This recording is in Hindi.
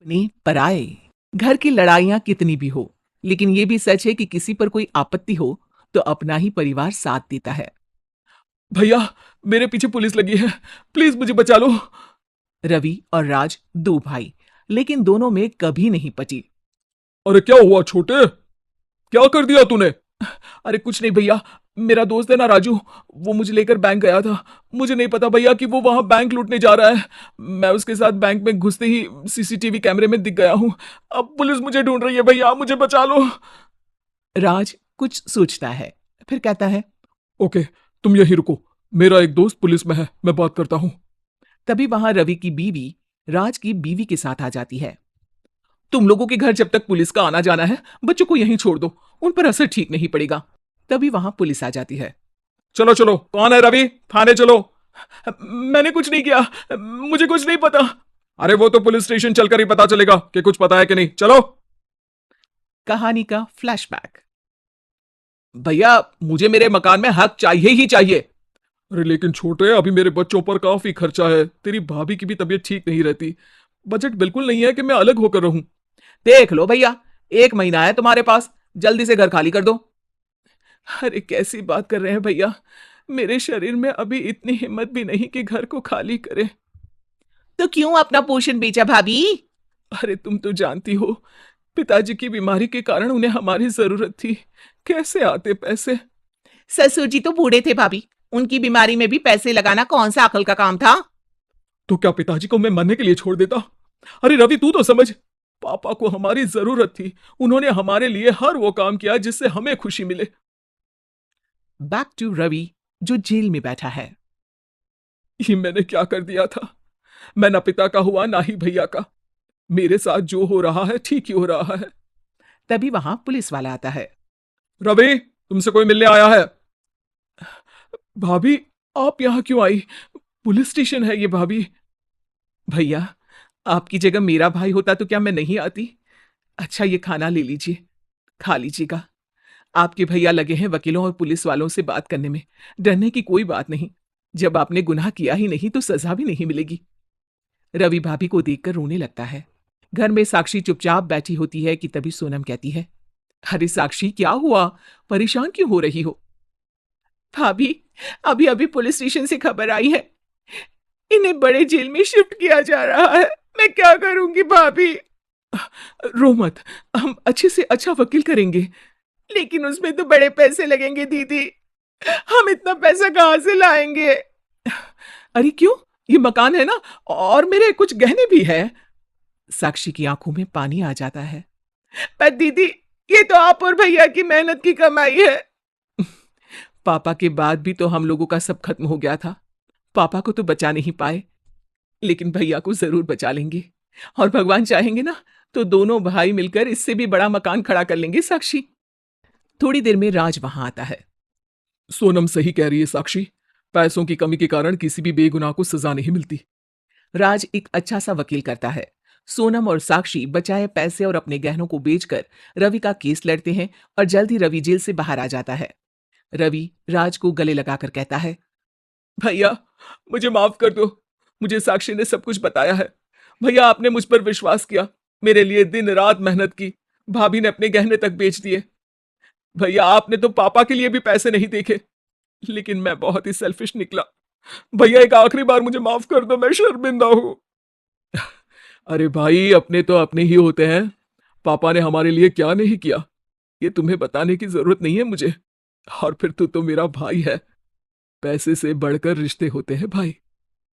अपने पराये। घर की लड़ाइयां कितनी भी हो, लेकिन ये भी सच है कि किसी पर कोई आपत्ति हो तो अपना ही परिवार साथ देता है। भैया, मेरे पीछे पुलिस लगी है। प्लीज मुझे बचा लो। रवि और राज दो भाई, लेकिन दोनों में कभी नहीं पटी। अरे क्या हुआ छोटे? क्या कर दिया तूने? अरे कुछ नहीं भैया, मेरा दोस्त है ना राजू, वो मुझे लेकर बैंक गया था। मुझे नहीं पता भैया कि वो वहां बैंक लूटने जा रहा है। मैं उसके साथ बैंक में घुसते ही सीसीटीवी कैमरे में दिख गया हूं। अब पुलिस मुझे ढूंढ रही है भैया, मुझे बचा लो। राज कुछ सोचता है, फिर कहता है। ओके, तुम यहीं रुको। मेरा एक दोस्त पुलिस में है, मैं बात करता हूँ। तभी वहां रवि की बीवी राज की बीवी के साथ आ जाती है। तुम लोगों के घर जब तक पुलिस का आना जाना है, बच्चों को यहीं छोड़ दो, उन पर असर ठीक नहीं पड़ेगा। तभी वहां पुलिस आ जाती है। चलो चलो, कौन है रवि? थाने चलो। मैंने कुछ नहीं किया, मुझे कुछ नहीं पता। अरे वो तो पुलिस स्टेशन चलकर ही पता चलेगा कि कुछ पता है कि नहीं। चलो। कहानी का फ्लैशबैक। भैया, मुझे मेरे मकान में हक चाहिए ही चाहिए। अरे लेकिन छोटे, अभी मेरे बच्चों पर काफी खर्चा है। तेरी भाभी की भी तबीयत ठीक नहीं रहती। बजट बिल्कुल नहीं है कि मैं अलग होकर रहूं। देख लो भैया, 1 महीना है तुम्हारे पास, जल्दी से घर खाली कर दो। अरे कैसी बात कर रहे हैं भैया, मेरे शरीर में अभी इतनी हिम्मत भी नहीं कि घर को खाली करे। तो क्यों अपना पोषण बेचा भाभी? अरे तुम तो जानती हो, पिताजी की बीमारी के कारण उन्हें हमारी जरूरत थी। कैसे आते पैसे? ससुर जी तो बूढ़े थे भाभी, उनकी बीमारी में भी पैसे लगाना कौन सा अकल का काम था? तो क्या पिताजी को मैं मरने के लिए छोड़ देता? अरे रवि, तू तो समझ। पापा को हमारी जरूरत थी। उन्होंने हमारे लिए हर वो काम किया जिससे हमें खुशी मिले। बैक टू रवि, जो जेल में बैठा है। ये मैंने क्या कर दिया था? मैं ना पिता का हुआ ना ही भैया का। मेरे साथ जो हो रहा है ठीक ही हो रहा है। तभी वहां पुलिस वाला आता है। रवि, तुमसे कोई मिलने आया है। भाभी, आप यहां क्यों आई? पुलिस स्टेशन है ये भाभी। भैया, आपकी जगह मेरा भाई होता तो क्या मैं नहीं आती? अच्छा, ये खाना ले लीजिए, खा लीजिएगा। आपके भैया लगे हैं वकीलों और पुलिस वालों से बात करने में। डरने की कोई बात नहीं, जब आपने गुनाह किया ही नहीं तो सजा भी नहीं मिलेगी। रवि भाभी को देखकर रोने लगता है। घर में साक्षी चुपचाप बैठी होती है कि तभी सोनम कहती है। अरे साक्षी, क्या हुआ? परेशान क्यों हो रही हो? भाभी, अभी अभी पुलिस स्टेशन से खबर आई है, इन्हें बड़े जेल में शिफ्ट किया जा रहा है। मैं क्या करूंगी भाभी? रो मत, हम अच्छे से अच्छा वकील करेंगे। लेकिन उसमें तो बड़े पैसे लगेंगे दीदी, हम इतना पैसा कहां से लाएंगे? अरे क्यों, ये मकान है ना, और मेरे कुछ गहने भी है। साक्षी की आंखों में पानी आ जाता है। पर दीदी, ये तो आप और भैया की मेहनत की कमाई है। पापा के बाद भी तो हम लोगों का सब खत्म हो गया था। पापा को तो बचा नहीं पाए, लेकिन भैया को जरूर बचा लेंगे। और भगवान चाहेंगे ना, तो दोनों भाई मिलकर इससे भी बड़ा मकान खड़ा कर लेंगे साक्षी। थोड़ी देर में राज वहां आता है। सोनम सही कह रही है साक्षी। पैसों की कमी के कारण किसी भी बेगुनाह को सजा नहीं मिलती। राज एक अच्छा सा वकील करता है। सोनम और साक्षी बचाए पैसे और अपने गहनों को बेचकर रवि का केस लड़ते हैं और जल्द ही रवि जेल से बाहर आ जाता है। रवि राज को गले लगाकर कहता है। भैया, मुझे माफ कर दो। मुझे साक्षी ने सब कुछ बताया है। भैया, आपने मुझ पर विश्वास किया, मेरे लिए दिन रात मेहनत की। भाभी ने अपने गहने तक बेच दिए। भैया, आपने तो पापा के लिए भी पैसे नहीं देखे, लेकिन मैं बहुत ही सेल्फिश निकला। भैया, एक आखिरी बार मुझे माफ कर दो, मैं शर्मिंदा हूं। अरे भाई, अपने तो अपने ही होते हैं। पापा ने हमारे लिए क्या नहीं किया, ये तुम्हें बताने की जरूरत नहीं है मुझे। और फिर तू तो मेरा भाई है। पैसे से बढ़कर रिश्ते होते हैं भाई।